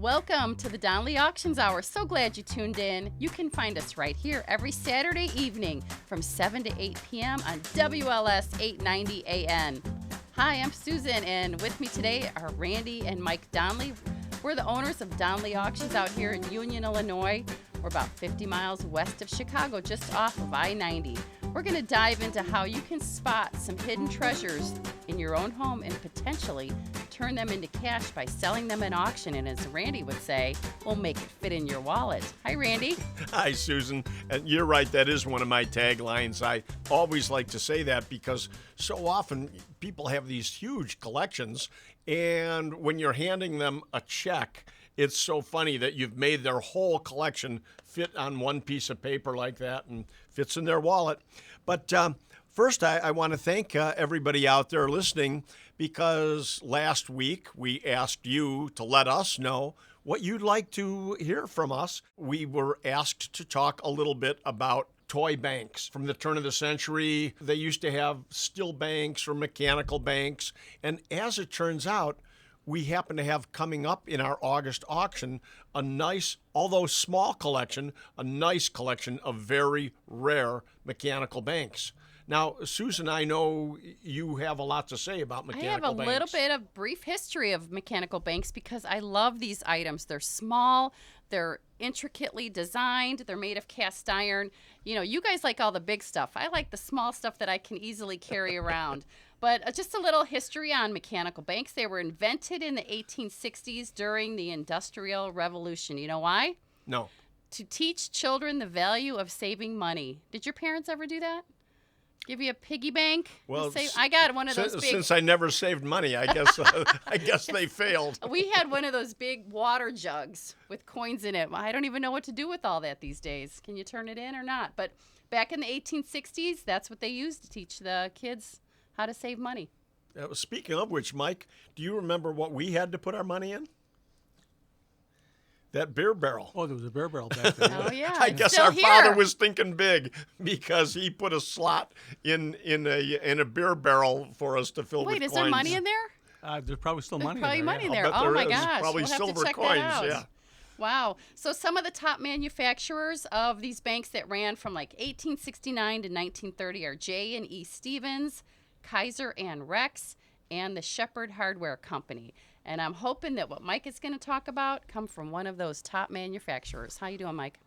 Welcome to the Donnelly Auctions Hour. So glad you tuned in. You can find us right here every Saturday evening from 7 to 8 p.m. on WLS 890 AN. Hi, I'm Susan, and with me today are Randy and Mike Donnelly. We're the owners of Donnelly Auctions out here in Union, Illinois. We're about 50 miles west of Chicago, just off of I-90. We're going to dive into how you can spot some hidden treasures in your own home and potentially turn them into cash by selling them at auction. And as Randy would say, we'll make it fit in your wallet. Hi, Randy. Hi, Susan. And you're right, that is one of my taglines. I always like to say that because so often people have these huge collections, and when you're handing them a check, it's so funny that you've made their whole collection fit on one piece of paper like that and fits in their wallet. But first, I want to thank everybody out there listening, because last week we asked you to let us know what you'd like to hear from us. We were asked to talk a little bit about toy banks. From the turn of the century, they used to have still banks or mechanical banks. And as it turns out, we happen to have coming up in our August auction a nice, although small collection, a nice collection of very rare mechanical banks. Now, Susan, I know you have a lot to say about mechanical banks. I have a little bit of brief history of mechanical banks because I love these items. They're small, they're intricately designed, they're made of cast iron. You know, you guys like all the big stuff. I like the small stuff that I can easily carry around. But just a little history on mechanical banks. They were invented in the 1860s during the Industrial Revolution. You know why? No. To teach children the value of saving money. Did your parents ever do that? Give you a piggy bank? Well, I got one of those big... Since I never saved money, I guess I guess they failed. We had one of those big water jugs with coins in it. I don't even know what to do with all that these days. Can you turn it in or not? But back in the 1860s, that's what they used to teach the kids how to save money. Speaking of which, Mike, do you remember what we had to put our money in? That beer barrel. Oh, there was a beer barrel back there. Oh, yeah. I guess Still our here. father was thinking big because he put a slot in a beer barrel for us to fill with coins. Wait, is there money in there? There's probably still There's money probably in there. money yeah. in there. I'll bet Oh, there my is. gosh. Probably we'll have silver to check coins, that out. yeah. Wow. So some of the top manufacturers of these banks that ran from like 1869 to 1930 are J and E Stevens, Kaiser and Rex, and the Shepherd Hardware Company. And I'm hoping that what Mike is going to talk about come from one of those top manufacturers. How you doing, Mike?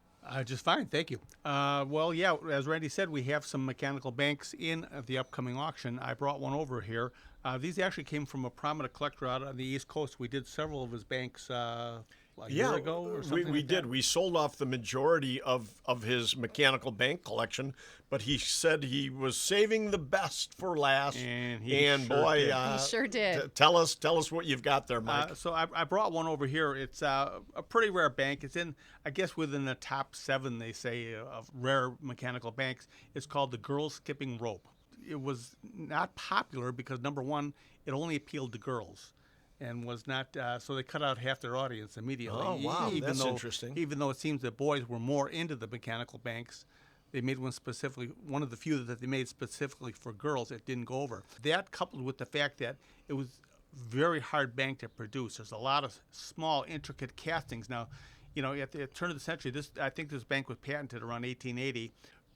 Just fine, thank you. Well, yeah, as Randy said, we have some mechanical banks in the upcoming auction. I brought one over here. These actually came from a prominent collector out on the East Coast. We did several of his banks a year ago or something. We like did. that. We sold off the majority of his mechanical bank collection, but he said he was saving the best for last. And He sure did. Tell us what you've got there, Mike. So I brought one over here. It's a pretty rare bank. It's in, I guess, within the top 7, they say, of rare mechanical banks. It's called the Girl Skipping Rope. It was not popular because, number one, it only appealed to girls. And was not, so they cut out half their audience immediately. Oh, wow, that's interesting. Even though it seems that boys were more into the mechanical banks, they made one specifically, one of the few that they made specifically for girls. It didn't go over. That coupled with the fact that it was very hard bank to produce. There's a lot of small, intricate castings. Now, you know, at the turn of the century, I think this bank was patented around 1880.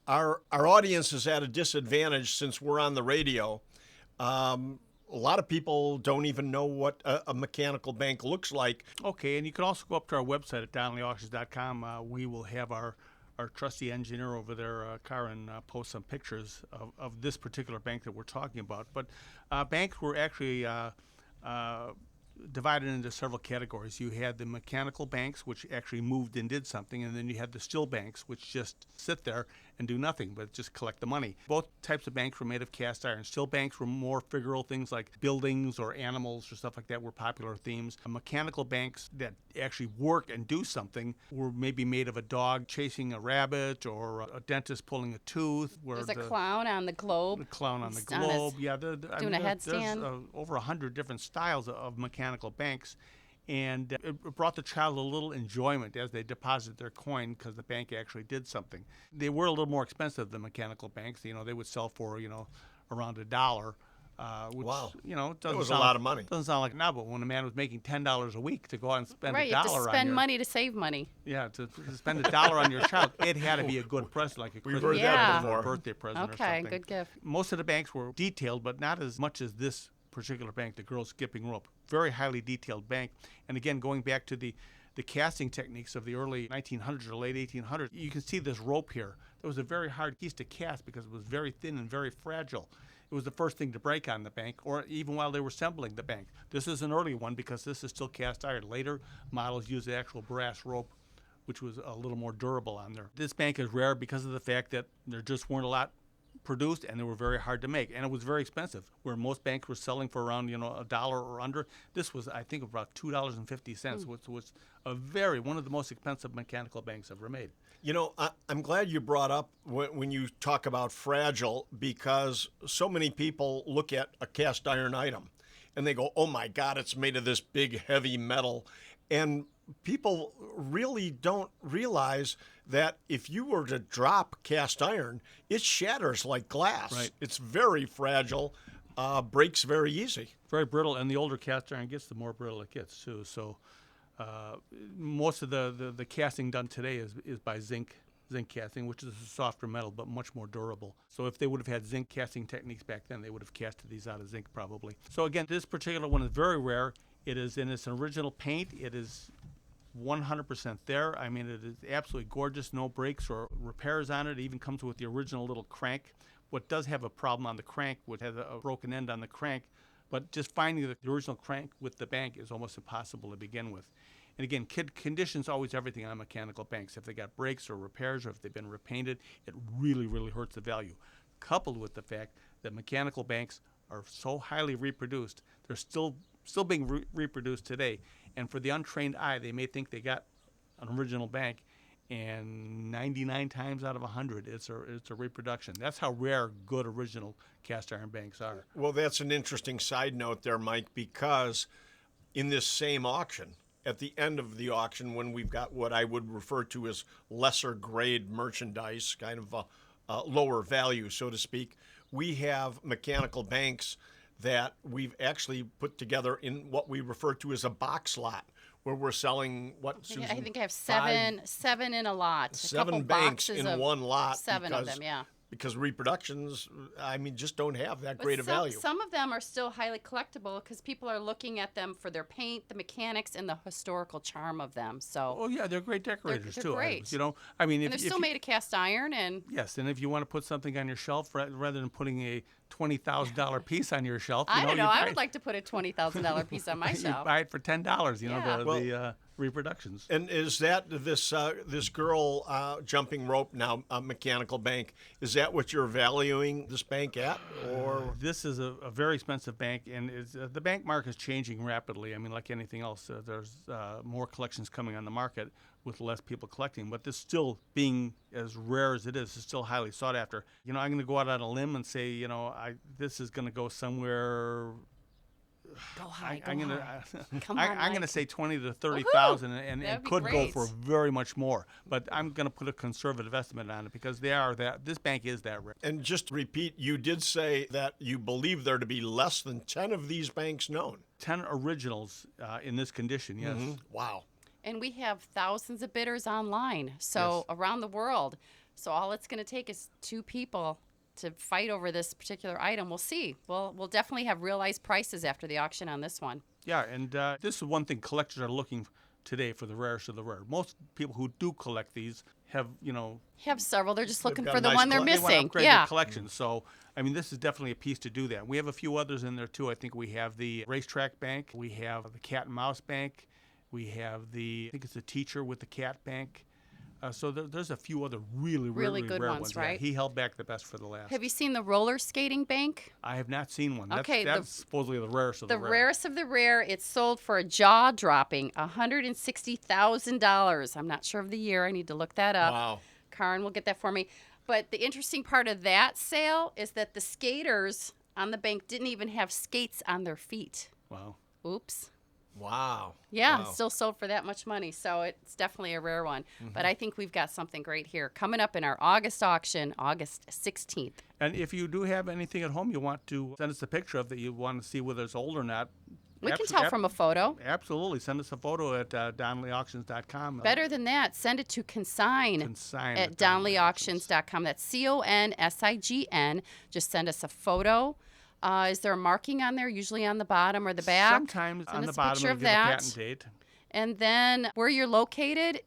Our audience is at a disadvantage since we're on the radio. A lot of people don't even know what a mechanical bank looks like. Okay, and you can also go up to our website at DonnellyAuctions.com. We will have our trusty engineer over there, Karen, post some pictures of this particular bank that we're talking about. But banks were actually divided into several categories. You had the mechanical banks, which actually moved and did something, and then you had the still banks, which just sit there and do nothing but just collect the money. Both types of banks were made of cast iron. Still banks were more figural things like buildings or animals or stuff like that were popular themes. Mechanical banks that actually work and do something were maybe made of a dog chasing a rabbit or a dentist pulling a tooth. There's a clown on the globe. A clown on the globe, yeah. Doing a headstand. There's over 100 different styles of mechanical banks. And it brought the child a little enjoyment as they deposited their coin because the bank actually did something. They were a little more expensive than mechanical banks. You know, they would sell for, around $1. Which, Wow. doesn't That was a sound lot of money. Doesn't sound like now, but when a man was making $10 a week to go out and spend Right, $1 you have to on spend your money to save money. to spend $1 on your child, it had to be a good present, like a We've Christmas heard that present before. or a birthday present or Okay, something. good gift. Most of the banks were detailed, but not as much as this particular bank, the girl skipping rope. Very highly detailed bank. And again, going back to the casting techniques of the early 1900s or late 1800s, you can see this rope here. It was a very hard piece to cast because it was very thin and very fragile. It was the first thing to break on the bank, or even while they were assembling the bank. This is an early one because this is still cast iron. Later models used the actual brass rope, which was a little more durable on there. This bank is rare because of the fact that there just weren't a lot produced, and they were very hard to make, and it was very expensive. Where most banks were selling for around $1 or under, this was, I think, about $2.50, which was one of the most expensive mechanical banks ever made. I'm glad you brought up when you talk about fragile, because so many people look at a cast iron item and they go, oh my God, it's made of this big heavy metal. And people really don't realize that if you were to drop cast iron, it shatters like glass. Right. It's very fragile, breaks very easy. Very brittle, and the older cast iron gets, the more brittle it gets too. So most of the casting done today is by zinc casting, which is a softer metal but much more durable. So if they would have had zinc casting techniques back then, they would have casted these out of zinc probably. So again, this particular one is very rare. It is in its original paint. It is 100% there. I mean, it is absolutely gorgeous. No breaks or repairs on it. It even comes with the original little crank. What does have a problem on the crank, which has a broken end on the crank, but just finding the original crank with the bank is almost impossible to begin with. And again, condition's always everything on mechanical banks. If they got breaks or repairs, or if they've been repainted, it really, really hurts the value. Coupled with the fact that mechanical banks are so highly reproduced, they're still being reproduced today. And for the untrained eye, they may think they got an original bank, and 99 times out of 100, it's a reproduction. That's how rare good original cast iron banks are. Well, that's an interesting side note there, Mike, because in this same auction, at the end of the auction, when we've got what I would refer to as lesser grade merchandise, kind of a lower value, so to speak, we have mechanical banks that we've actually put together in what we refer to as a box lot, where we're selling Susan? I think I have seven in a lot. Seven banks in one lot. Seven of them, yeah. Because reproductions, just don't have that great a But value. some of them are still highly collectible because people are looking at them for their paint, the mechanics, and the historical charm of them. So. Oh yeah, they're great decorators they're too. great. Items, and they're still made of cast iron, and yes, and if you want to put something on your shelf rather than putting a $20,000 piece on your shelf, I don't know. I would like to put a $20,000 piece on my you shelf. buy it for $10. Yeah. The reproductions. And is that this girl jumping rope now, a mechanical bank? Is that what you're valuing this bank at, or this is a very expensive bank, and the bank market is changing rapidly. I mean, like anything else, there's more collections coming on the market with less people collecting. But this still being as rare as it is still highly sought after. I'm going to go out on a limb and say, this is going to go somewhere. Go high. I'm going to say 20 to 30,000, and it could go for very much more. But I'm going to put a conservative estimate on it because this bank is that rare. And just to repeat, you did say that you believe there to be less than 10 of these banks known. 10 originals in this condition, yes. Mm-hmm. Wow. And we have thousands of bidders online, so around the world. So all it's going to take is two people to fight over this particular item. We'll see. We'll definitely have realized prices after the auction on this one. Yeah, and this is one thing collectors are looking today for, the rarest of the rare. Most people who do collect these have several. They're just looking got for a the nice one they're collection. They want to missing. upgrade Yeah. their collection. So, this is definitely a piece to do that. We have a few others in there, too. I think we have the racetrack bank. We have the cat and mouse bank. We have I think it's the teacher with the cat bank. So there's a few other really good rare ones, Yeah, right? he held back the best for the last. Have you seen the roller skating bank? I have not seen one. Okay, That's supposedly the rarest of the The rare. rarest of the rare. It's sold for a jaw-dropping $160,000. I'm not sure of the year. I need to look that up. Wow. Karen will get that for me. But the interesting part of that sale is that the skaters on the bank didn't even have skates on their feet. Wow. Oops. Wow. Yeah, Wow. still sold for that much money. So it's definitely a rare one. But I think we've got something great here coming up in our August auction, August 16th. And if you do have anything at home you want to send us a picture of that you want to see whether it's old or not, We can tell from a photo. absolutely. Send us a photo at DonnellyAuctions.com. Better than that, send it to consign at DonnellyAuctions.com. That's CONSIGN. Just send us a photo. Is there a marking on there, usually on the bottom or the back? Sometimes Send on us the a bottom picture it'll of give a that. patent date. And then where you're located,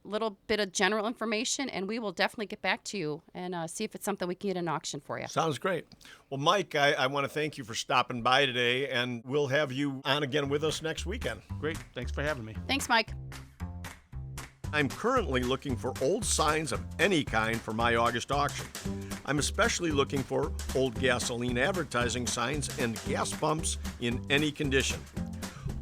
a little bit of general information, and we will definitely get back to you and see if it's something we can get an auction for you. Sounds great. Well, Mike, I want to thank you for stopping by today, and we'll have you on again with us next weekend. Great. Thanks for having me. Thanks, Mike. I'm currently looking for old signs of any kind for my August auction. I'm especially looking for old gasoline advertising signs and gas pumps in any condition.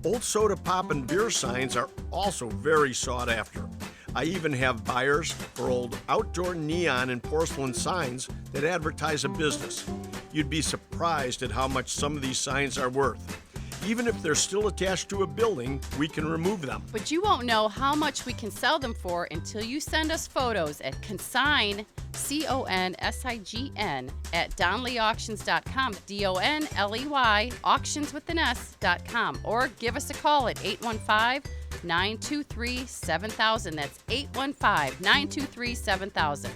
Old soda pop and beer signs are also very sought after. I even have buyers for old outdoor neon and porcelain signs that advertise a business. You'd be surprised at how much some of these signs are worth. Even if they're still attached to a building, we can remove them. But you won't know how much we can sell them for until you send us photos at consign, CONSIGN, at DonnellyAuctions.com, DONLEY, auctions with an S.com, or give us a call at 815-923-7000. That's 815-923-7000.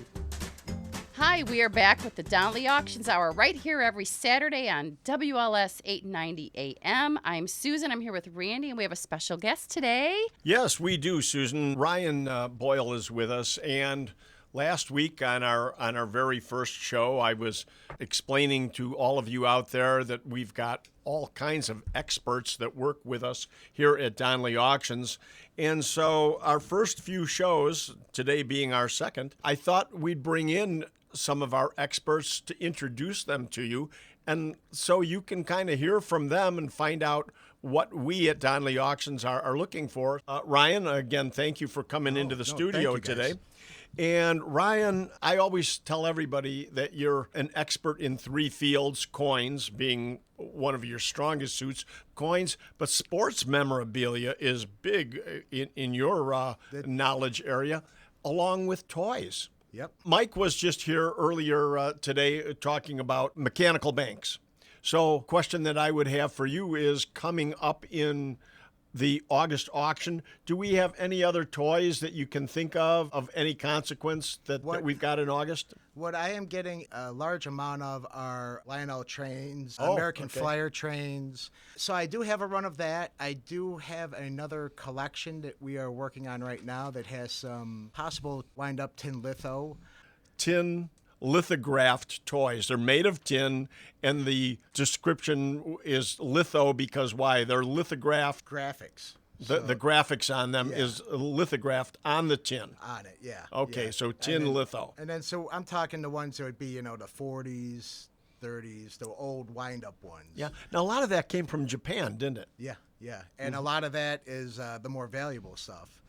Hi, we are back with the Donnelly Auctions Hour right here every Saturday on WLS 890 AM. I'm Susan. I'm here with Randy, and we have a special guest today. Yes, we do, Susan. Ryan Boyle is with us, and last week on our very first show, I was explaining to all of you out there that we've got all kinds of experts that work with us here at Donnelly Auctions. And so our first few shows, today being our second, I thought we'd bring in some of our experts to introduce them to you, and so you can kind of hear from them and find out what we at Donnelly Auctions are looking for. Ryan, again, thank you for coming into the studio today. And Ryan, I always tell everybody that you're an expert in three fields, coins being one of your strongest suits, coins, but sports memorabilia is big in your knowledge area, along with toys. Yep. Mike was just here earlier today talking about mechanical banks. So, question that I would have for you is, coming up in the August auction, do we have any other toys that you can think of any consequence that we've got in August? What I am getting a large amount of are Lionel trains, Oh, American okay. Flyer trains. So I do have a run of that. I do have another collection that we are working on right now that has some possible wind-up tin litho. Tin lithographed toys. They're made of tin, and the description is litho because why? They're lithographed. Graphics. The graphics on them Yeah. is lithographed on the tin. On it, yeah. Okay, yeah. so tin And then- litho. And then, so I'm talking the ones that would be, the 40s, 30s, the old wind-up ones. Yeah. Now, a lot of that came from Japan, didn't it? Yeah, yeah. And a lot of that is the more valuable stuff.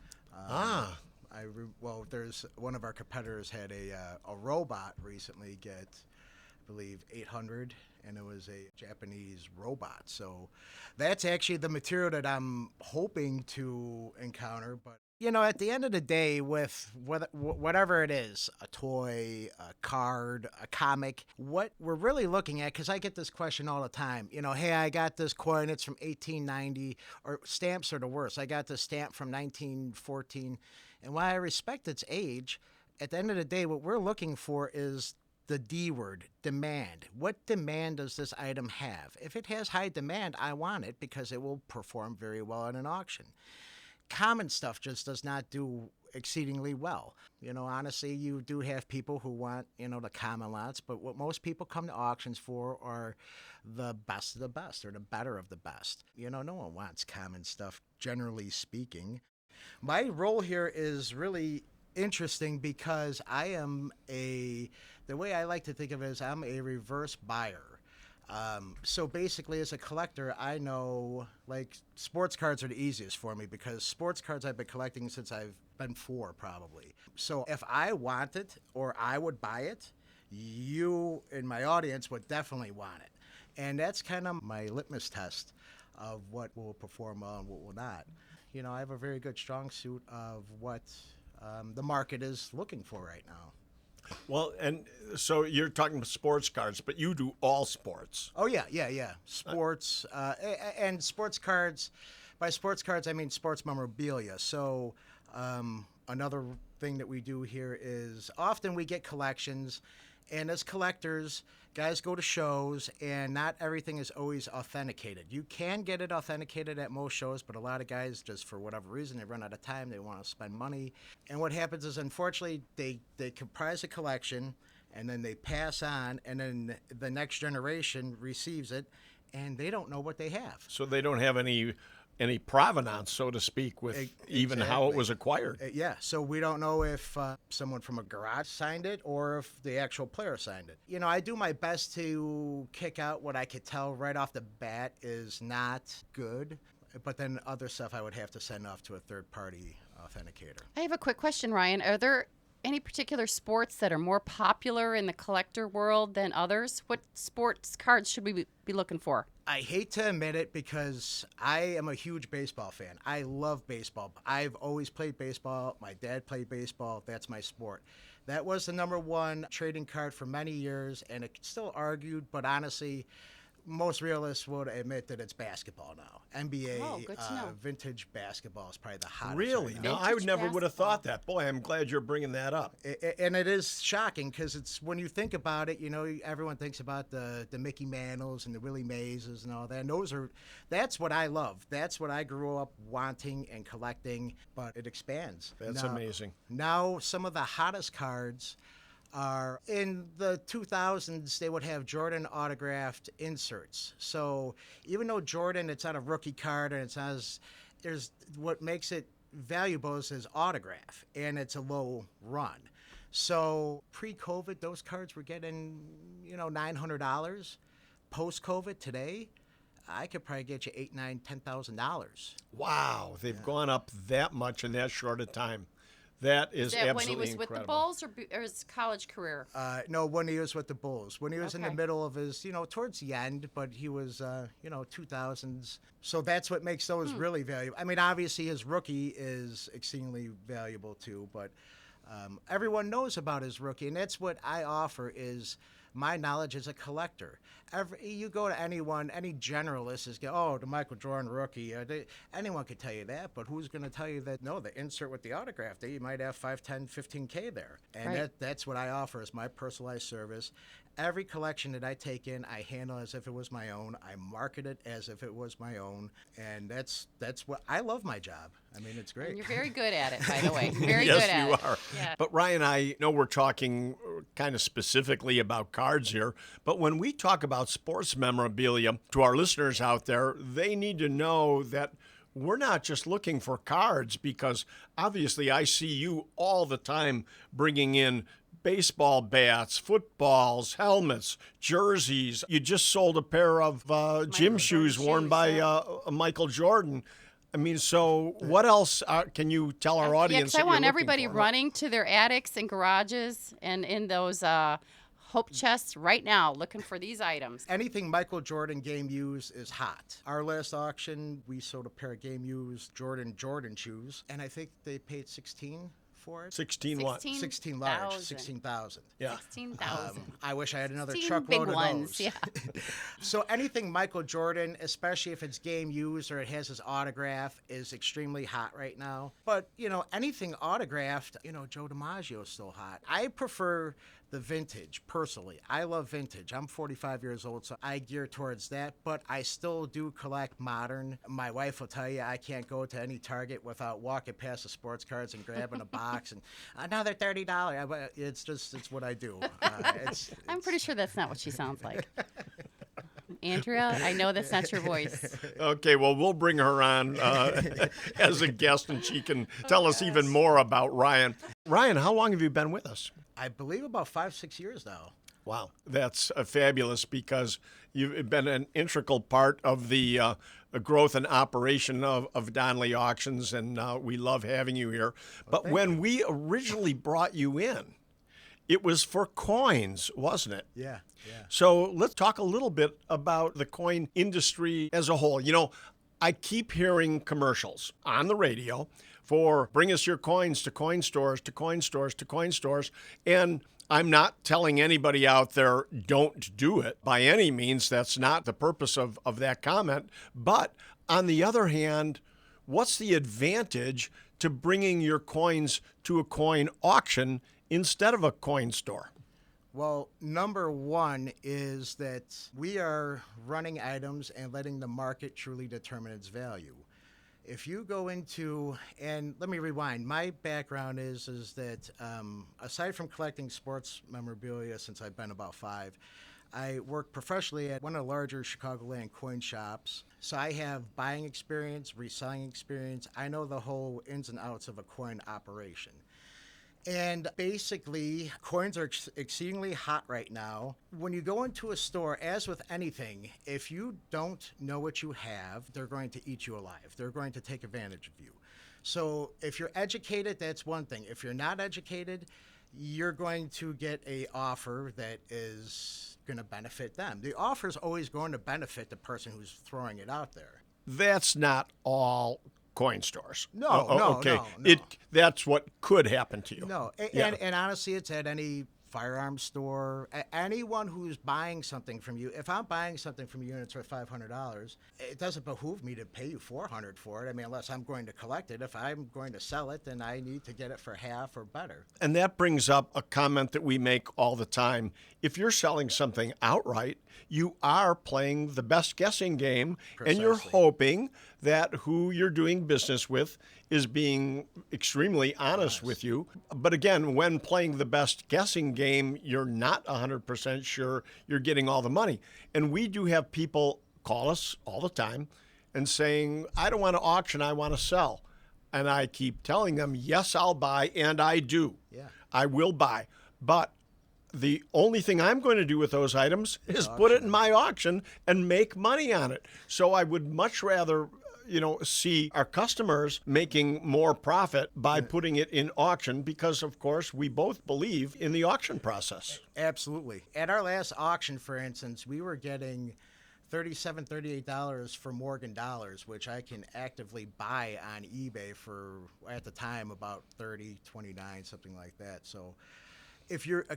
There's one of our competitors had a robot recently get, I believe, 800, and it was a Japanese robot. So that's actually the material that I'm hoping to encounter. But at the end of the day, with whatever it is, a toy, a card, a comic, what we're really looking at, because I get this question all the time, hey, I got this coin, it's from 1890, or stamps are the worst. I got this stamp from 1914. And while I respect its age, at the end of the day, what we're looking for is the D word, demand. What demand does this item have? If it has high demand, I want it because it will perform very well at an auction. Common stuff just does not do exceedingly well. Honestly, you do have people who want, the common lots, but what most people come to auctions for are the best of the best, or the better of the best. No one wants common stuff, generally speaking. My role here is really interesting because the way I like to think of it is I'm a reverse buyer. So basically, as a collector, I know, sports cards are the easiest for me because sports cards I've been collecting since I've been 4, probably. So if I want it or I would buy it, you in my audience would definitely want it. And that's kind of my litmus test of what will perform well and what will not. You know, I have a very good strong suit of what the market is looking for right now. Well, and so you're talking about sports cards, but you do all sports. Oh yeah. Sports and sports cards. By sports cards, I mean sports memorabilia. So another thing that we do here is often we get collections, and as collectors, guys go to shows, and not everything is always authenticated. You can get it authenticated at most shows, but a lot of guys, just for whatever reason, they run out of time, they want to spend money. And what happens is, unfortunately, they comprise a collection, and then they pass on, and then the next generation receives it, and they don't know what they have. So they don't have any provenance, so to speak, with even how it was acquired. Yeah, so we don't know if someone from a garage signed it or if the actual player signed it. You know, I do my best to kick out what I could tell right off the bat is not good, but then other stuff I would have to send off to a third-party authenticator. I have a quick question, Ryan. Are there any particular sports that are more popular in the collector world than others? What sports cards should we be looking for? I hate to admit it because I am a huge baseball fan. I love baseball. I've always played baseball. My dad played baseball. That's my sport. That was the number one trading card for many years, and it's still argued, but honestly, most realists would admit that it's basketball now. NBA good to know. Vintage basketball is probably the hottest. Really? right No, now. I would never Vintage would have thought that. Boy, I'm glad you're bringing that up. And it is shocking because it's when you think about it, you know, everyone thinks about the Mickey Mantles and the Willie Mazes and all that. And that's what I love. That's what I grew up wanting and collecting, but it expands. That's amazing. Now some of the hottest cards are in the 2000s. They would have Jordan autographed inserts. So even though Jordan, it's not a rookie card and there's what makes it valuable is his autograph, and it's a low run. So pre-COVID, those cards were getting, $900. Post-COVID, today, I could probably get you $8,000, $9,000, $10,000. Wow, they've gone up that much in that short a time. That is That absolutely when he was incredible. with the Bulls or his college career? No, when he was with the Bulls. When he was in the Okay. middle of his, towards the end, but he was, 2000s. So that's what makes those really valuable. I mean, obviously his rookie is exceedingly valuable too, but everyone knows about his rookie, and that's what I offer is my knowledge as a collector. You go to anyone, any generalist is the Michael Jordan rookie. Anyone could tell you that, but who's going to tell you that? No, the insert with the autograph, you might have 5, 10, 15K there. And Right. that's what I offer as my personalized service. Every collection that I take in, I handle as if it was my own. I market it as if it was my own. And that's what I love my job. I mean, it's great. And you're very good at it, by the way. Very Yes, good at you it. are. Yeah. But Ryan, I know we're talking kind of specifically about cards here, but when we talk about sports memorabilia, to our listeners out there, they need to know that we're not just looking for cards, because obviously I see you all the time bringing in baseball bats, footballs, helmets, jerseys. You just sold a pair of gym shoes worn by Michael Jordan. I mean, so what else can you tell our audience? Yeah, 'cause I that you're want looking everybody for? running to their attics and garages and in those hope chests right now looking for these items. Anything Michael Jordan game used is hot. Our last auction, we sold a pair of game used Jordan shoes, and I think they paid $16 for it. 16 what? 16 large, 16,000. 16,000. Yeah. 16,000. I wish I had another 16 truckload big of ones, those. yeah. So anything Michael Jordan, especially if it's game used or it has his autograph, is extremely hot right now. But, anything autographed, Joe DiMaggio is still hot. I prefer the vintage, personally. I love vintage. I'm 45 years old, so I gear towards that, but I still do collect modern. My wife will tell you I can't go to any Target without walking past the sports cards and grabbing a box and another $30. It's what I do. I'm pretty sure that's not what she sounds like. Andrea, I know that's not your voice. Okay, well, we'll bring her on as a guest, and she can tell us even more about Ryan. Ryan, how long have you been with us? I believe about 5, 6 years now. Wow, that's fabulous, because you've been an integral part of the growth and operation of Donnelly Auctions, and we love having you here. But when we originally brought you in, it was for coins, wasn't it? Yeah, yeah. So let's talk a little bit about the coin industry as a whole. You know, I keep hearing commercials on the radio for bring us your coins to coin stores, to coin stores, to coin stores. And I'm not telling anybody out there don't do it by any means. That's not the purpose of that comment. But on the other hand, what's the advantage to bringing your coins to a coin auction instead of a coin store? Well, number one is that we are running items and letting the market truly determine its value. If you go into, and let me rewind, my background is that aside from collecting sports memorabilia since I've been about 5, I work professionally at one of the larger Chicagoland coin shops. So I have buying experience, reselling experience. I know the whole ins and outs of a coin operation. And basically, coins are exceedingly hot right now. When you go into a store, as with anything, if you don't know what you have, they're going to eat you alive. They're going to take advantage of you. So if you're educated, that's one thing. If you're not educated, you're going to get an offer that is going to benefit them. The offer is always going to benefit the person who's throwing it out there. That's not all coin stores. No, okay. no. That's what could happen to you. No, Yeah. and honestly, it's at any firearms store, anyone who's buying something from you. If I'm buying something from you and it's worth $500, it doesn't behoove me to pay you $400 for it. I mean, unless I'm going to collect it. If I'm going to sell it, then I need to get it for half or better. And that brings up a comment that we make all the time. If you're selling something outright, you are playing the best guessing game, and you're Precisely. hoping that who you're doing business with is being extremely honest with you. But again, when playing the best guessing game, you're not 100% sure you're getting all the money. And we do have people call us all the time and saying, I don't want to auction, I want to sell. And I keep telling them, yes, I'll buy, and I do. Yeah. I will buy. But the only thing I'm going to do with those items is put it in my auction and make money on it. So I would much rather, see our customers making more profit by putting it in auction because, of course, we both believe in the auction process. Absolutely. At our last auction, for instance, we were getting $37, $38 for Morgan dollars, which I can actively buy on eBay for, at the time, about $30, $29, something like that. So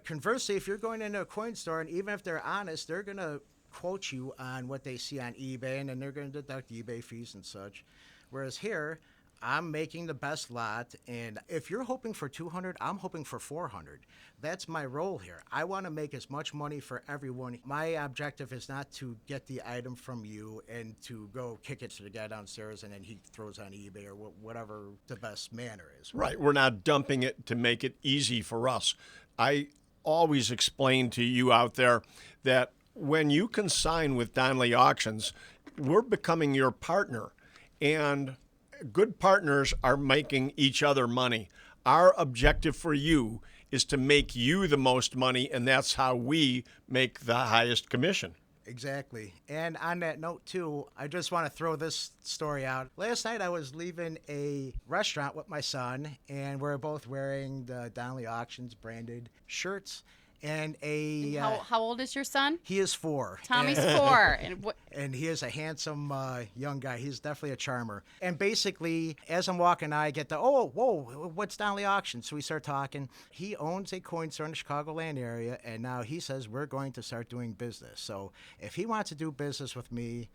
conversely, if you're going into a coin store, and even if they're honest, they're going to quote you on what they see on eBay, and then they're going to deduct eBay fees and such. Whereas here, I'm making the best lot, and if you're hoping for $200, I'm hoping for $400. That's my role here. I want to make as much money for everyone. My objective is not to get the item from you and to go kick it to the guy downstairs and then he throws on eBay or whatever the best manner is. Right. We're not dumping it to make it easy for us. I always explain to you out there that when you consign with Donnelly Auctions, we're becoming your partner. And good partners are making each other money. Our objective for you is to make you the most money, and that's how we make the highest commission. Exactly. And on that note, too, I just want to throw this story out. Last night, I was leaving a restaurant with my son, and we're both wearing the Donnelly Auctions branded shirts. And How old is your son? he is 4. Tommy's 4. And he is a handsome young guy. He's definitely a charmer. And basically, as I'm walking, I get whoa, what's Donnelly Auctions? So we start talking. He owns a coin store in the Chicagoland area, and now he says we're going to start doing business. So if he wants to do business with me,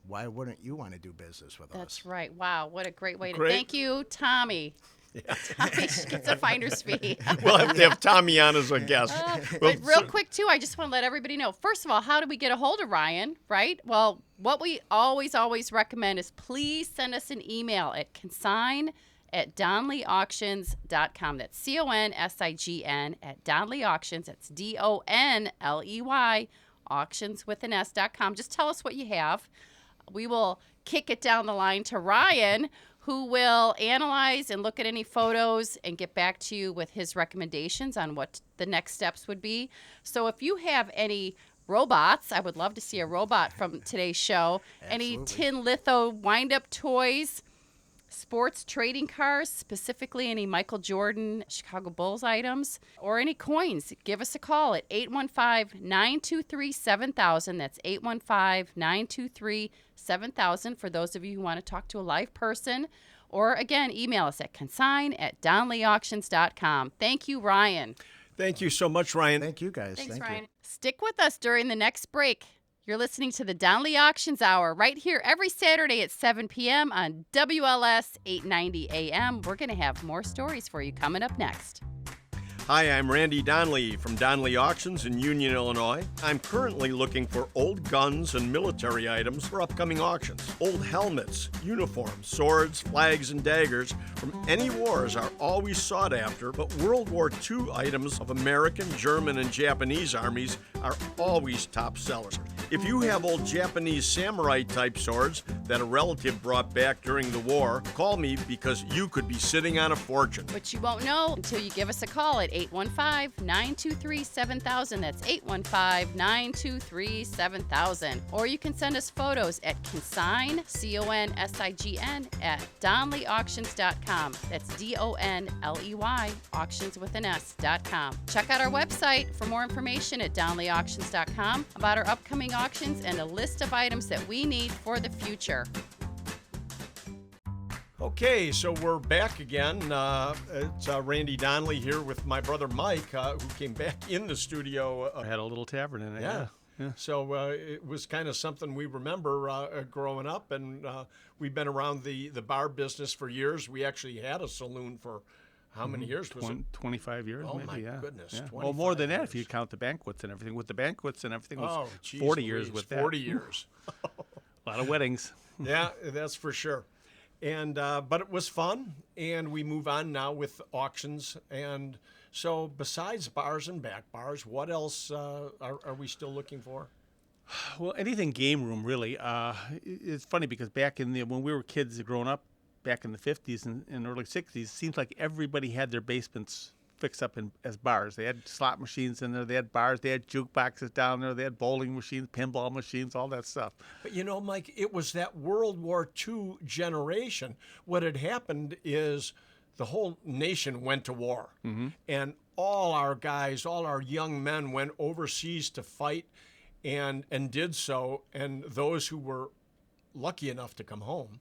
why wouldn't you want to do business with us? That's right. Wow, what a great way to Great. thank you, Tommy. Yeah. Tommy gets a finder's fee. We'll have to have Tommy on as a guest. But real quick, too, I just want to let everybody know. First of all, how do we get a hold of Ryan, right? Well, what we always recommend is please send us an email at consign@donnellyauctions.com. That's CONSIGN at Donnelly Auctions. That's DONLEY, auctions with an S.com. Just tell us what you have. We will kick it down the line to Ryan, who will analyze and look at any photos and get back to you with his recommendations on what the next steps would be. So if you have any robots, I would love to see a robot from today's show. Any tin litho wind-up toys, sports trading cards, specifically any Michael Jordan, Chicago Bulls items, or any coins, give us a call at 815-923-7000. That's 815-923-7000 for those of you who want to talk to a live person. Or again, email us at consign@donleyauctions.com. Thank you, Ryan. Thank you so much, Ryan. Thank you, guys. Thanks, Thank Ryan. you. Stick with us during the next break. You're listening to the Donley Auctions Hour right here every Saturday at 7 p.m. on WLS 890 AM. We're going to have more stories for you coming up next. Hi, I'm Randy Donnelly from Donnelly Auctions in Union, Illinois. I'm currently looking for old guns and military items for upcoming auctions. Old helmets, uniforms, swords, flags, and daggers from any wars are always sought after, but World War II items of American, German, and Japanese armies are always top sellers. If you have old Japanese samurai-type swords that a relative brought back during the war, call me because you could be sitting on a fortune. But you won't know until you give us a call at 815-923-7000. That's 815-923-7000. Or you can send us photos at consign, CONSIGN, at donleyauctions.com. That's DONLEY, auctions with an S.com. Check out our website for more information at donleyauctions.com about our upcoming auctions and a list of items that we need for the future. Okay, so we're back again. It's Randy Donnelly here with my brother Mike, who came back in the studio. I had a little tavern in it. Yeah. Yeah. So it was kind of something we remember growing up, and we've been around the bar business for years. We actually had a saloon for how many years? Was it? 25 years, Oh, maybe, my yeah. goodness, Yeah. 25 Well, more than that if years. you count the banquets and everything. With the banquets and everything, it was Oh, geez 40 years Louise, with that. 40 years. A lot of weddings. Yeah, that's for sure. And but it was fun, and we move on now with auctions. And so, besides bars and back bars, what else are we still looking for? Well, anything game room, really. It's funny because back in when we were kids growing up, back in the 50s and early 60s, it seems like everybody had their basements fixed up as bars. They had slot machines in there, they had bars, they had jukeboxes down there, they had bowling machines, pinball machines, all that stuff. But you know, Mike, it was that World War II generation. What had happened is the whole nation went to war, and all our guys, all our young men went overseas to fight, and did so. And those who were lucky enough to come home,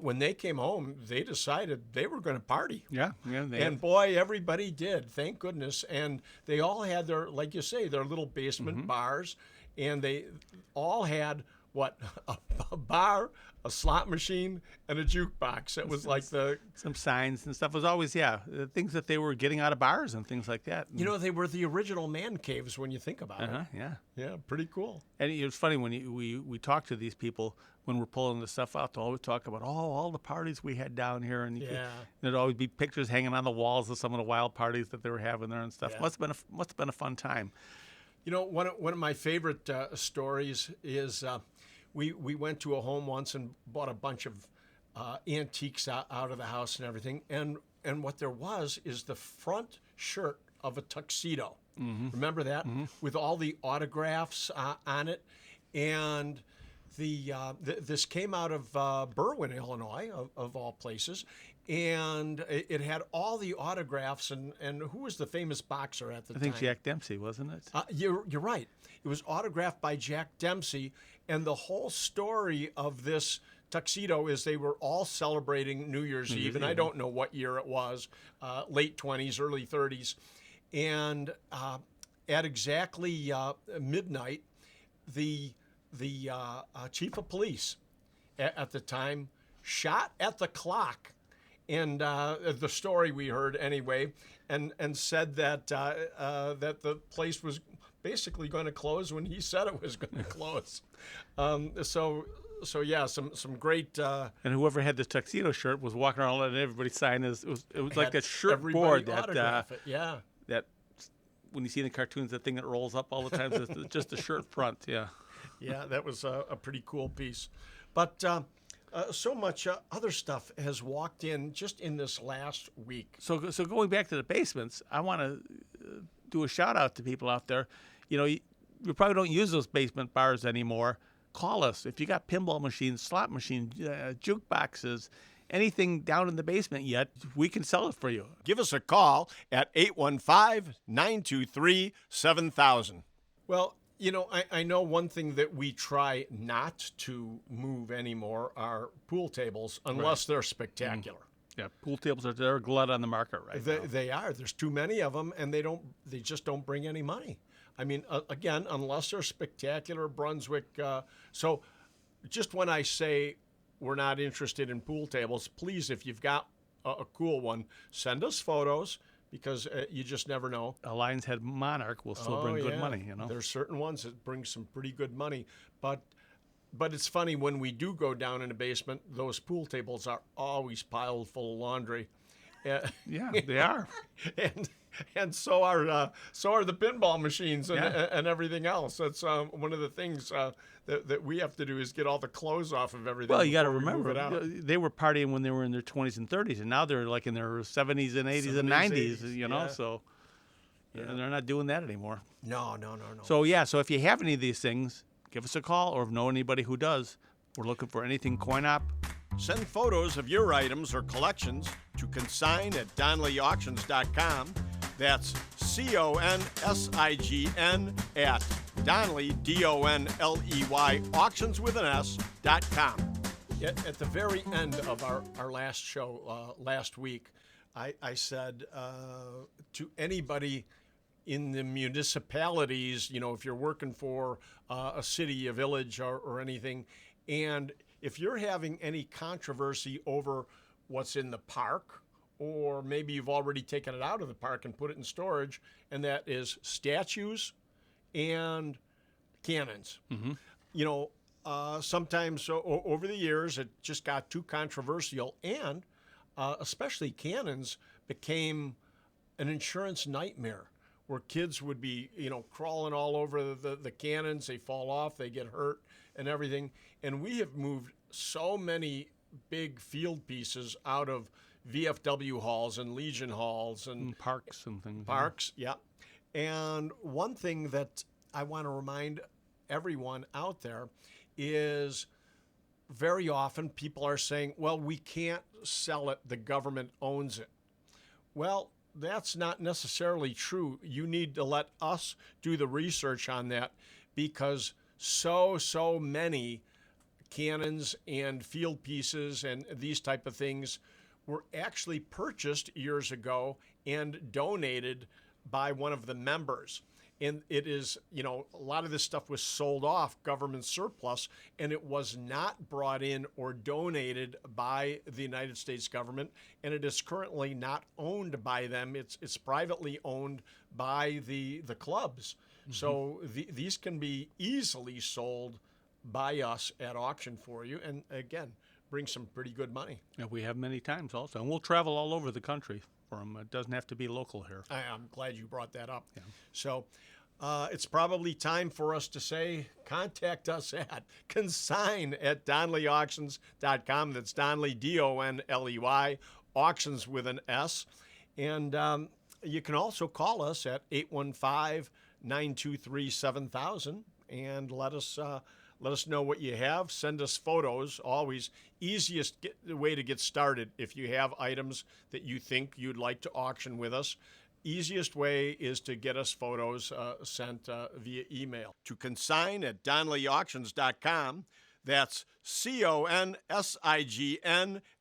when they came home, they decided they were going to party. Yeah. And boy, everybody did, thank goodness. And they all had their, like you say, their little basement bars. And they all had, what, a bar, a slot machine, and a jukebox. It was like some signs and stuff. It was always, things that they were getting out of bars and things like that. You know, they were the original man caves when you think about it. Yeah. Yeah, pretty cool. And it was funny when we talk to these people when we're pulling the stuff out. They'll always talk about all the parties we had down here, and there'd always be pictures hanging on the walls of some of the wild parties that they were having there and stuff. Yeah. Must have been a fun time. You know, one of my favorite stories is we went to a home once and bought a bunch of antiques out of the house and everything, and what there was is the front shirt of a tuxedo. Remember that? With all the autographs on it, and this came out of Berwyn, Illinois, of all places, and it had all the autographs. And who was the famous boxer at the time? I think Jack Dempsey, wasn't it? You're right. It was autographed by Jack Dempsey, and the whole story of this tuxedo is they were all celebrating New Year's Eve, and I don't know what year it was, late 20s, early 30s, and at exactly midnight, the chief of police at the time shot at the clock, and the story we heard anyway, and said that that the place was basically going to close when he said it was going to close. So yeah, some great. And whoever had the tuxedo shirt was walking around letting everybody sign his. It was like that shirt everybody board that autograph it. Yeah. that when you see in the cartoons, that thing that rolls up all the time, just the shirt front. Yeah. Yeah, that was a pretty cool piece. But so much other stuff has walked in just in this last week. So going back to the basements, I want to do a shout out to people out there. You know, you probably don't use those basement bars anymore. Call us if you got pinball machines, slot machines, jukeboxes, anything down in the basement yet, we can sell it for you. Give us a call at 815-923-7000. Well, I know one thing that we try not to move anymore are pool tables unless they're spectacular. Yeah, pool tables they're a glut on the market right now. They are. There's too many of them, and they just don't bring any money. I mean, again, unless they're spectacular, Brunswick. So just when I say we're not interested in pool tables, please, if you've got a cool one, send us photos, because you just never know. A Lion's Head Monarch will still bring good money, There's certain ones that bring some pretty good money. But it's funny, when we do go down in the basement, those pool tables are always piled full of laundry. Yeah, they are. And so are the pinball machines and everything else. That's one of the things that we have to do, is get all the clothes off of everything. Well, you got to before we move remember, it out. they were partying when they were in their 20s and 30s, and now they're like in their 70s and 80s and 90s, 80s, so and they're not doing that anymore. No. So if you have any of these things, give us a call, or know anybody who does. We're looking for anything coin-op. Send photos of your items or collections to consign@DonleyAuctions.com. That's CONSIGN at Donley, DONLEY, auctions.com. At the very end of our last show last week, I said to anybody in the municipalities, if you're working for a city, a village, or anything, and if you're having any controversy over what's in the park, or maybe you've already taken it out of the park and put it in storage, and that is statues and cannons. Mm-hmm. Sometimes over the years it just got too controversial, and especially cannons became an insurance nightmare, where kids would be, crawling all over the cannons. They fall off, they get hurt and everything. And we have moved so many big field pieces out of VFW halls and Legion halls and parks and things. Parks, yeah. And one thing that I want to remind everyone out there is, very often people are saying, well, we can't sell it, the government owns it. Well, that's not necessarily true. You need to let us do the research on that, because so many cannons and field pieces and these type of things were actually purchased years ago and donated by one of the members. And it is, a lot of this stuff was sold off government surplus, and it was not brought in or donated by the United States government, and it is currently not owned by them. It's privately owned by the clubs. Mm-hmm. So these can be easily sold by us at auction for you, and again, bring some pretty good money. Yeah, we have many times also, and we'll travel all over the country for them. It doesn't have to be local here. I'm glad you brought that up. Yeah. So it's probably time for us to say, contact us at consign@DonleyAuctions.com. That's Donley, DONLEY, auctions with an S. And you can also call us at 815-923-7000 and let us know what you have. Send us photos. Always easiest way to get started. If you have items that you think you'd like to auction with us, easiest way is to get us photos sent via email to consign@DonleyAuctions.com. That's CONSIGN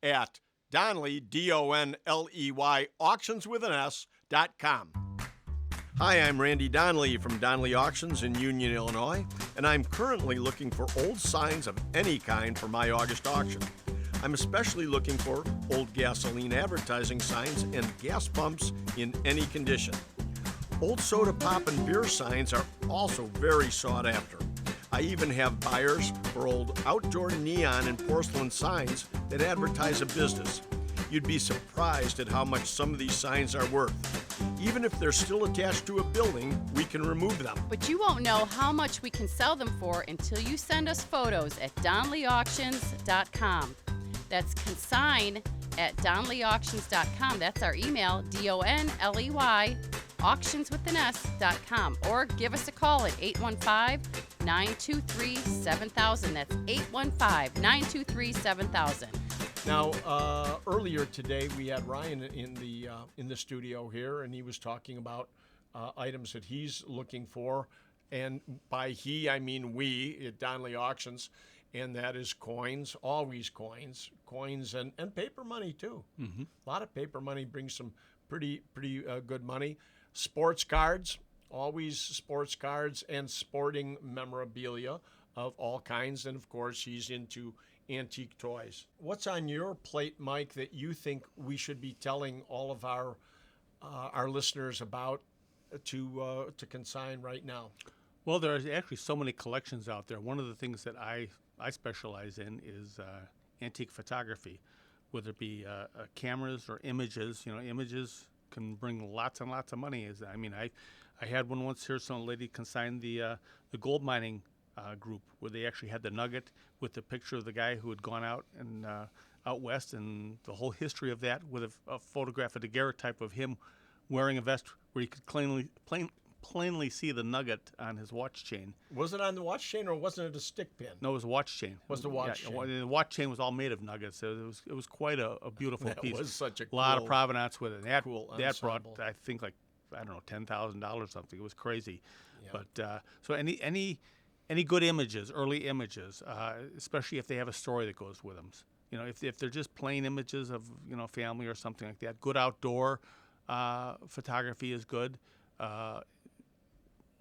at Donley, DONLEY, auctions.com. Hi, I'm Randy Donnelly from Donnelly Auctions in Union, Illinois, and I'm currently looking for old signs of any kind for my August auction. I'm especially looking for old gasoline advertising signs and gas pumps in any condition. Old soda pop and beer signs are also very sought after. I even have buyers for old outdoor neon and porcelain signs that advertise a business. You'd be surprised at how much some of these signs are worth. Even if they're still attached to a building, we can remove them. But you won't know how much we can sell them for until you send us photos at DonleyAuctions.com. That's consign@DonleyAuctions.com. That's our email, DONLEY, auctions.com. Or give us a call at 815-923-7000. That's 815-923-7000. Now, earlier today we had Ryan in the studio here, and he was talking about items that he's looking for, and by he I mean we at Donnelly Auctions, and that is coins, always coins, and paper money too. Mm-hmm. A lot of paper money brings some pretty good money. Sports cards, always sports cards, and sporting memorabilia of all kinds, and of course he's into antique toys. What's on your plate, Mike, that you think we should be telling all of our listeners about to consign right now? Well, there's actually so many collections out there. One of the things that I specialize in is antique photography, whether it be cameras or images. You know, images can bring lots and lots of money. I had one once here. Some lady consigned the gold mining group, where they actually had the nugget with the picture of the guy who had gone out and out west, and the whole history of that, with a photograph of the daguerreotype of him wearing a vest where you could plainly see the nugget on his watch chain. Was it on the watch chain, or wasn't it a stick pin? No, it was a watch chain. Was the watch chain? The watch chain was all made of nuggets. So it was quite a beautiful piece. That was such a lot of provenance with it. That brought, ensemble. I think, like, I don't know, $10,000 something. It was crazy. Yeah. But so any good images, early images, especially if they have a story that goes with them. You know, if they're just plain images of, you know, family or something like that. Good outdoor photography is good.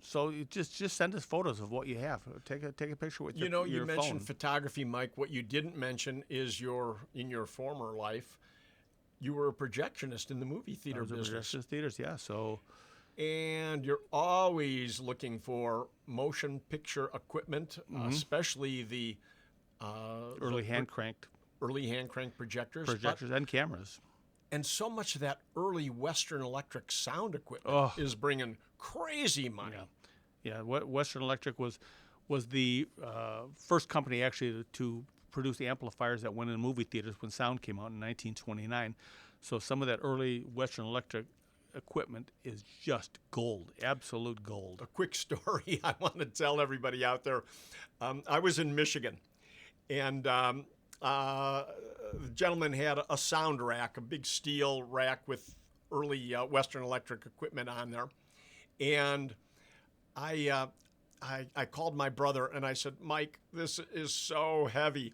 So you just send us photos of what you have. Take a picture with your phone. You mentioned photography, Mike. What you didn't mention is in your former life, you were a projectionist in the movie theater business. Projectionist theaters, yeah. So. And you're always looking for motion picture equipment, especially the early hand cranked projectors. Projectors and cameras. And so much of that early Western Electric sound equipment is bringing crazy money. Yeah. Western Electric was the first company actually to produce amplifiers that went in movie theaters when sound came out in 1929. So some of that early Western Electric equipment is just gold, absolute gold. A quick story I want to tell everybody out there. I was in Michigan, and the gentleman had a sound rack, a big steel rack with early Western Electric equipment on there. And I called my brother and I said, Mike, this is so heavy.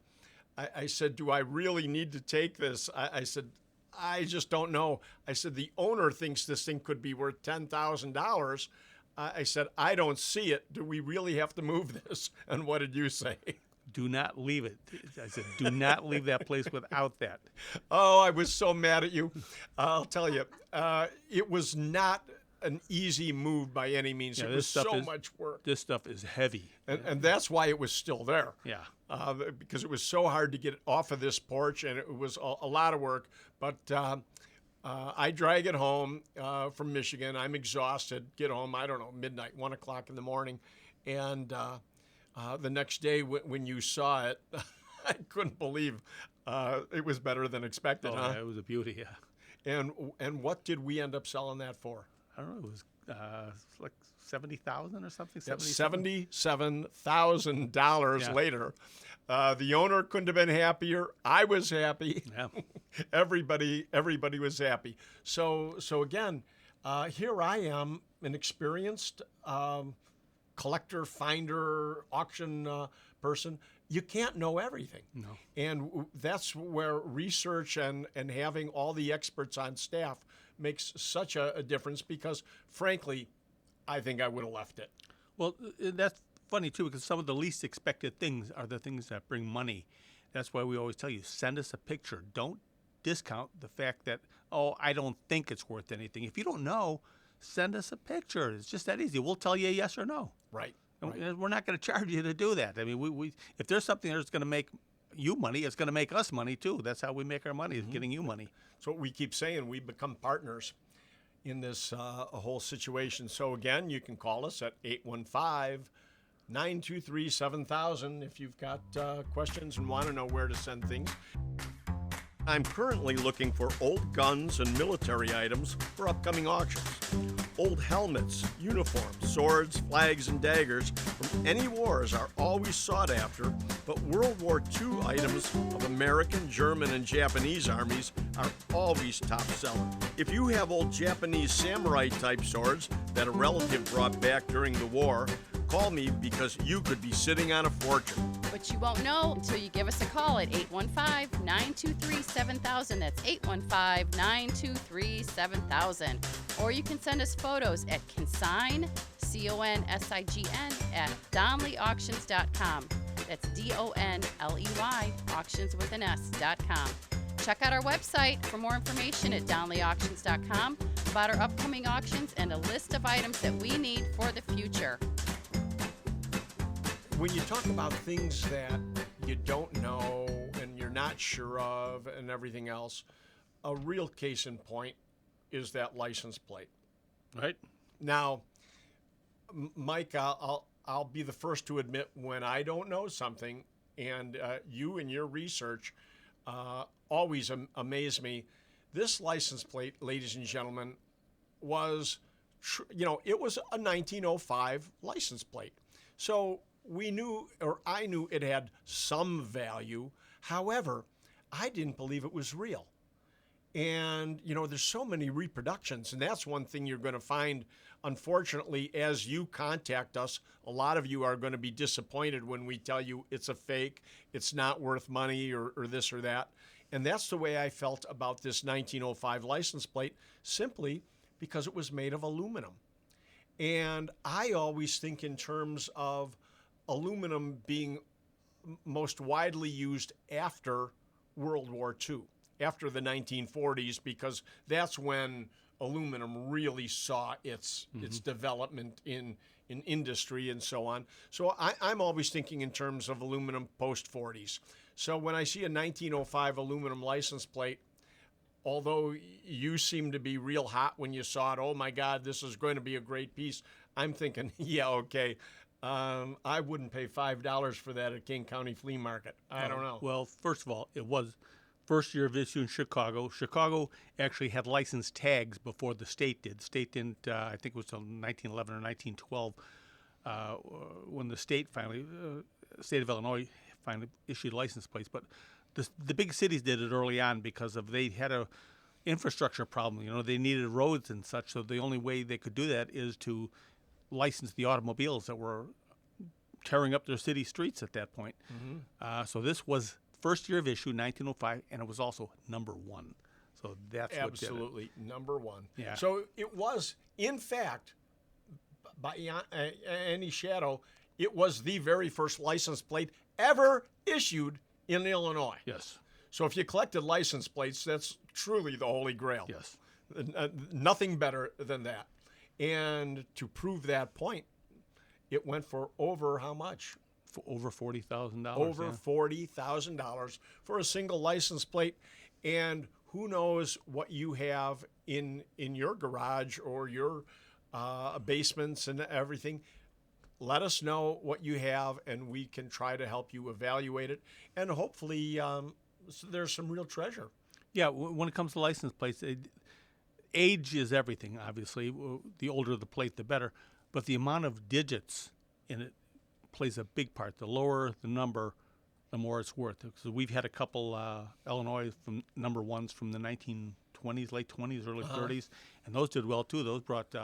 I said, do I really need to take this? I said, I just don't know. I said, the owner thinks this thing could be worth $10,000. I said, I don't see it. Do we really have to move this? And what did you say? Do not leave it. I said, do not leave that place without that. Oh, I was so mad at you. I'll tell you, it was not an easy move by any means. Yeah, it was much work. This stuff is heavy. And that's why it was still there. Yeah. Because it was so hard to get it off of this porch, and it was a lot of work. But I drag it home from Michigan. I'm exhausted. Get home, I don't know, midnight, 1 o'clock in the morning. And the next day when you saw it, I couldn't believe it was better than expected. Oh, yeah, it was a beauty, yeah. And what did we end up selling that for? I don't know. It was like $70,000 or something. $77,000 later. The owner couldn't have been happier. I was happy. Yeah. Everybody was happy. So again, here I am, an experienced collector, finder, auction person. You can't know everything. No. And that's where research and having all the experts on staff makes such a difference, because, frankly, I think I would have left it. Well, that's funny, too, because some of the least expected things are the things that bring money. That's why we always tell you, send us a picture. Don't discount the fact that, I don't think it's worth anything. If you don't know, send us a picture. It's just that easy. We'll tell you yes or no. Right. And we're not going to charge you to do that. I mean, we if there's something that's going to make you money, it's going to make us money, too. That's how we make our money, is getting you money. So we keep saying we become partners in this whole situation. So, again, you can call us at 815-923-7000 if you've got questions and want to know where to send things. I'm currently looking for old guns and military items for upcoming auctions. Old helmets, uniforms, swords, flags, and daggers from any wars are always sought after, but World War II items of American, German, and Japanese armies are always top seller. If you have old Japanese samurai-type swords that a relative brought back during the war, call me because you could be sitting on a fortune. But you won't know until you give us a call at 815-923-7000. That's 815-923-7000. Or you can send us photos at consign, C-O-N-S-I-G-N, at donleyauctions.com. That's D-O-N-L-E-Y, auctions with an S.com. Check out our website for more information at donleyauctions.com about our upcoming auctions and a list of items that we need for the future. When you talk about things that you don't know and you're not sure of and everything else, a real case in point is that license plate. Right? Now, Mike, I'll be the first to admit when I don't know something, and you and your research always amaze me. This license plate, ladies and gentlemen, was, it was a 1905 license plate. So we knew, or I knew it had some value. However, I didn't believe it was real. And, there's so many reproductions, and that's one thing you're going to find, unfortunately, as you contact us. A lot of you are going to be disappointed when we tell you it's a fake, it's not worth money, or this or that. And that's the way I felt about this 1905 license plate, simply because it was made of aluminum. And I always think in terms of aluminum being most widely used after World War II, after the 1940s, because that's when aluminum really saw its development in industry and so on. So I'm always thinking in terms of aluminum post-40s. So when I see a 1905 aluminum license plate, although you seem to be real hot when you saw it, oh my God, this is going to be a great piece, I'm thinking, yeah, okay. I wouldn't pay $5 for that at King County Flea Market. I don't know. Well, first of all, it was first year of issue in Chicago. Chicago actually had license tags before the state did. The state didn't, I think it was until 1911 or 1912, when the state of Illinois finally issued license plates. But the big cities did it early on because they had a infrastructure problem. They needed roads and such, so the only way they could do that is to license the automobiles that were tearing up their city streets at that point. So this was first year of issue, 1905, and it was also number one. So that's absolutely what did it. Number one. Yeah. So it was, in fact, by any shadow, it was the very first license plate ever issued in Illinois. Yes. So if you collected license plates, that's truly the holy grail. Yes. Nothing better than that. And to prove that point, it went for over how much? For over $40,000. Over $40,000 for a single license plate. And who knows what you have in your garage or your basements and everything. Let us know what you have, and we can try to help you evaluate it. And hopefully there's some real treasure. Yeah, when it comes to license plates, age is everything, obviously. The older the plate, the better. But the amount of digits in it plays a big part. The lower the number, the more it's worth. Because we've had a couple Illinois from number ones from the 1920s, late 20s, early 30s, and those did well too. Those brought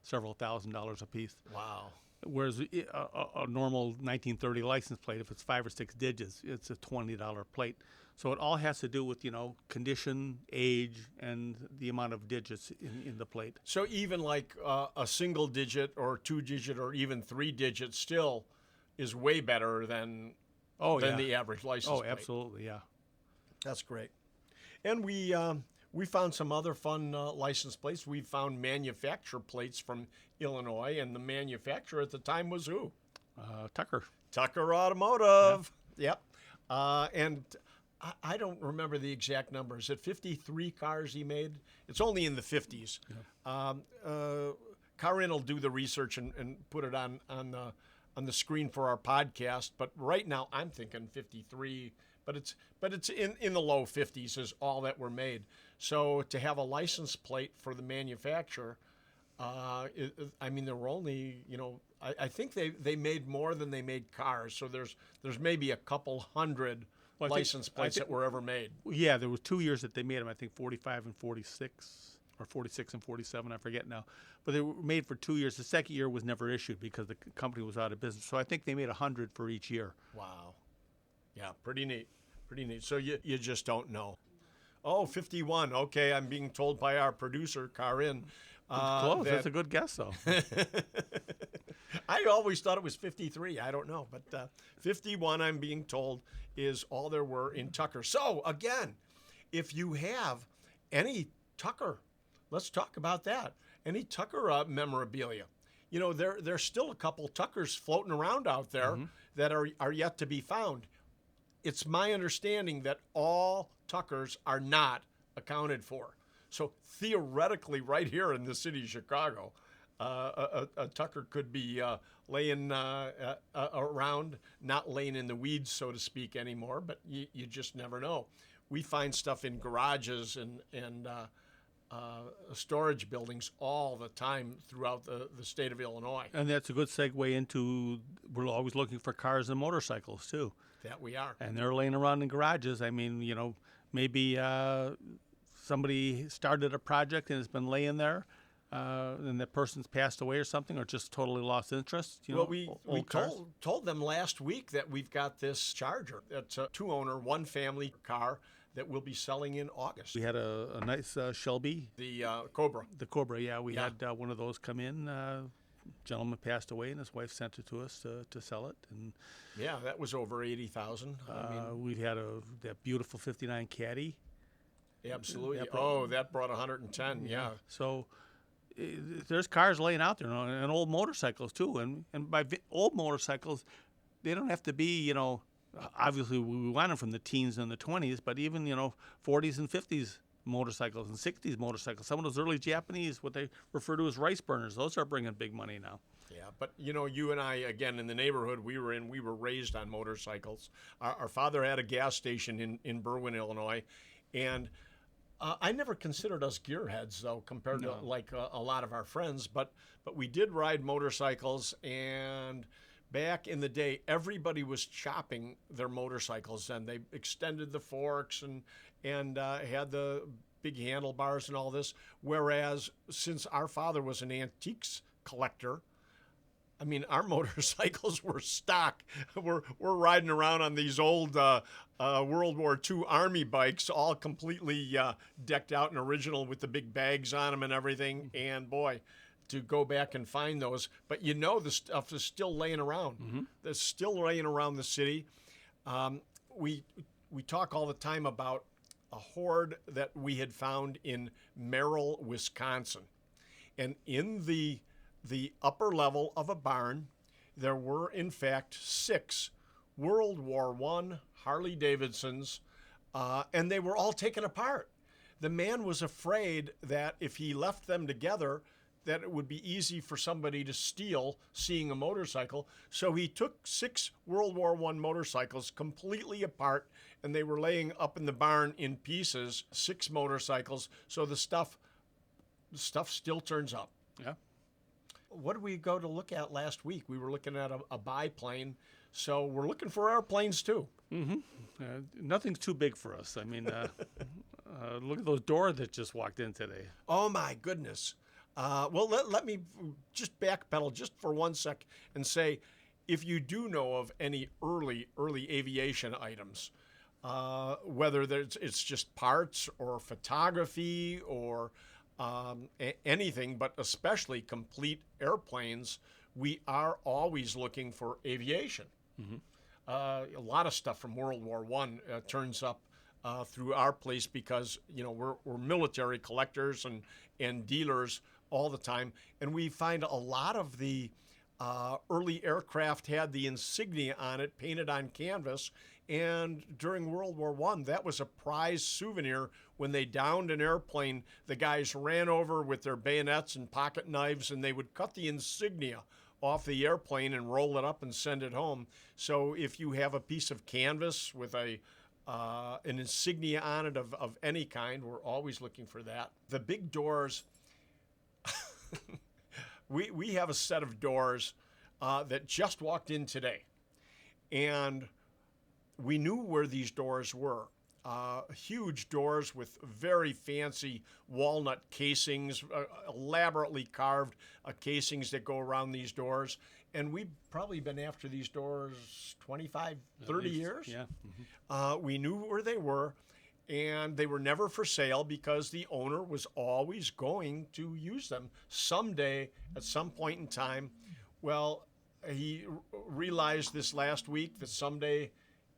several $1,000s a piece. Wow. Whereas a normal 1930 license plate, if it's 5 or 6 digits, it's a $20 plate. So it all has to do with, condition, age, and the amount of digits in the plate. So even like a single digit or 2 digit or even 3 digits still is way better than the average license plate. Oh, absolutely, yeah. That's great. And we found some other fun license plates. We found manufacturer plates from Illinois, and the manufacturer at the time was who? Tucker. Tucker Automotive. Yep. And I don't remember the exact number. Is it 53 cars he made? It's only in the 50s. Yeah. Karin will do the research and put it on the screen for our podcast. But right now I'm thinking 53. But it's in the low 50s is all that were made. So to have a license plate for the manufacturer, I mean, there were only, I think they made more than they made cars. So there's maybe a couple hundred license plates that were ever made. Yeah, there was 2 years that they made them. I think 45 and 46, or 46 and 47. I forget now. But they were made for 2 years. The second year was never issued because the company was out of business. So I think they made 100 for each year. Wow. Yeah, pretty neat. Pretty neat. So you just don't know. Oh, 51. Okay, I'm being told by our producer, Karin. Close. That's a good guess, though. I always thought it was 53. I don't know. But 51, I'm being told, is all there were in Tucker. So, again, if you have any Tucker, let's talk about that. Any Tucker memorabilia. There's still a couple Tuckers floating around out there that are yet to be found. It's my understanding that all Tuckers are not accounted for. So theoretically, right here in the city of Chicago, a Tucker could be laying around, not laying in the weeds, so to speak, anymore, but you just never know. We find stuff in garages and storage buildings all the time throughout the state of Illinois. And that's a good segue into, we're always looking for cars and motorcycles, too. That we are. And they're laying around in garages. I mean, maybe somebody started a project and it's been laying there, and that person's passed away or something, or just totally lost interest. We told them last week that we've got this Charger. It's a 2-owner, 1-family car that we'll be selling in August. We had a nice Shelby. The Cobra. The Cobra, yeah. We had one of those come in. Gentleman passed away, and his wife sent it to us to sell it. And yeah, that was over 80,000. We had that beautiful '59 Caddy. Absolutely. That brought 110. Yeah. So there's cars laying out there, and old motorcycles too. And by old motorcycles, they don't have to be, obviously we want them from the teens and the 20s, but even 40s and 50s motorcycles and 60s motorcycles. Some of those early Japanese, what they refer to as rice burners, those are bringing big money now. Yeah, but you and I, again, in the neighborhood we were raised on motorcycles. Our father had a gas station in Berwyn, Illinois, and I never considered us gearheads, though, compared to like a lot of our friends, but we did ride motorcycles, and back in the day, everybody was chopping their motorcycles, and they extended the forks and had the big handlebars and all this. Whereas since our father was an antiques collector, I mean, our motorcycles were stock. We're riding around on these old World War II Army bikes, all completely decked out and original with the big bags on them and everything. And boy, to go back and find those. But the stuff is still laying around. They're still laying around the city. We talk all the time about a hoard that we had found in Merrill, Wisconsin. And in the upper level of a barn, there were, in fact, 6 World War I Harley Davidsons, and they were all taken apart. The man was afraid that if he left them together, that it would be easy for somebody to steal seeing a motorcycle. So he took 6 World War I motorcycles completely apart, and they were laying up in the barn in pieces, 6 motorcycles. So the stuff still turns up. Yeah. What did we go to look at last week? We were looking at a biplane. So we're looking for airplanes too. Nothing's too big for us. I mean, look at those doors that just walked in today. Oh my goodness. Well, let me just backpedal just for one sec and say, if you do know of any early aviation items, whether it's just parts or photography or anything, but especially complete airplanes, we are always looking for aviation. A lot of stuff from World War I turns up through our place because we're military collectors and dealers all the time, and we find a lot of the early aircraft had the insignia on it painted on canvas, and during World War I, that was a prized souvenir. When they downed an airplane, the guys ran over with their bayonets and pocket knives, and they would cut the insignia off the airplane and roll it up and send it home. So if you have a piece of canvas with an insignia on it of any kind, we're always looking for that. The big doors, we have a set of doors that just walked in today, and we knew where these doors were. Huge doors with very fancy walnut casings, elaborately carved casings that go around these doors. And we've probably been after these doors 25, 30 years. Yeah. We knew where they were, and they were never for sale because the owner was always going to use them someday at some point in time. Well, he realized this last week that someday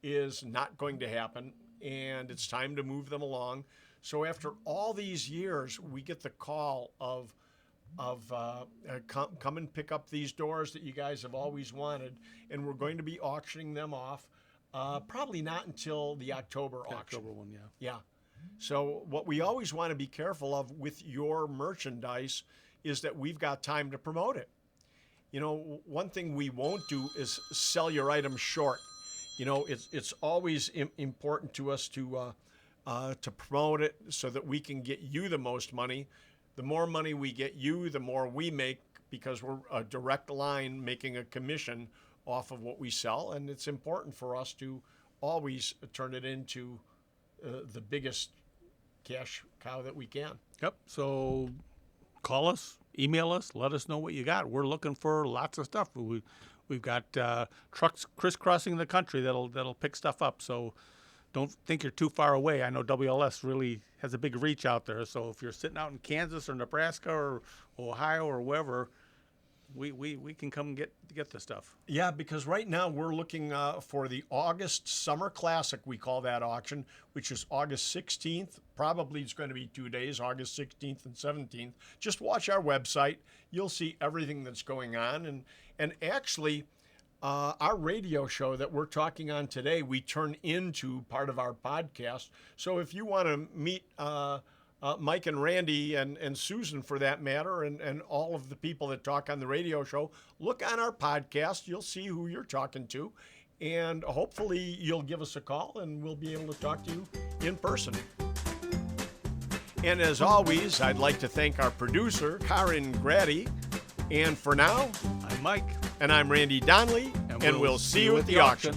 is not going to happen, and it's time to move them along. So after all these years, we get the call of come and pick up these doors that you guys have always wanted, and we're going to be auctioning them off. Probably not until the October auction. October one, yeah. Yeah. So what we always want to be careful of with your merchandise is that we've got time to promote it. You know, one thing we won't do is sell your item short. You know, it's always important to us to promote it so that we can get you the most money. The more money we get you, the more we make, because we're a direct line making a commission off of what we sell, and it's important for us to always turn it into the biggest cash cow that we can. Yep. So call us, email us, let us know what you got. We're looking for lots of stuff. We've got trucks crisscrossing the country that'll pick stuff up. So don't think you're too far away. I know WLS really has a big reach out there. So if you're sitting out in Kansas or Nebraska or Ohio or wherever, we can come get the stuff. Yeah, because right now we're looking for the August Summer Classic, we call that auction, which is August 16th. Probably it's going to be 2 days, August 16th and 17th. Just watch our website. You'll see everything that's going on. And actually, our radio show that we're talking on today, we turn into part of our podcast. So if you want to meet Mike and Randy and Susan, for that matter, and all of the people that talk on the radio show, look on our podcast. You'll see who you're talking to, and hopefully you'll give us a call and we'll be able to talk to you in person. And as always, I'd like to thank our producer, Karen Grady. And for now, I'm Mike. And I'm Randy Donnelly, and we'll see you at the auction.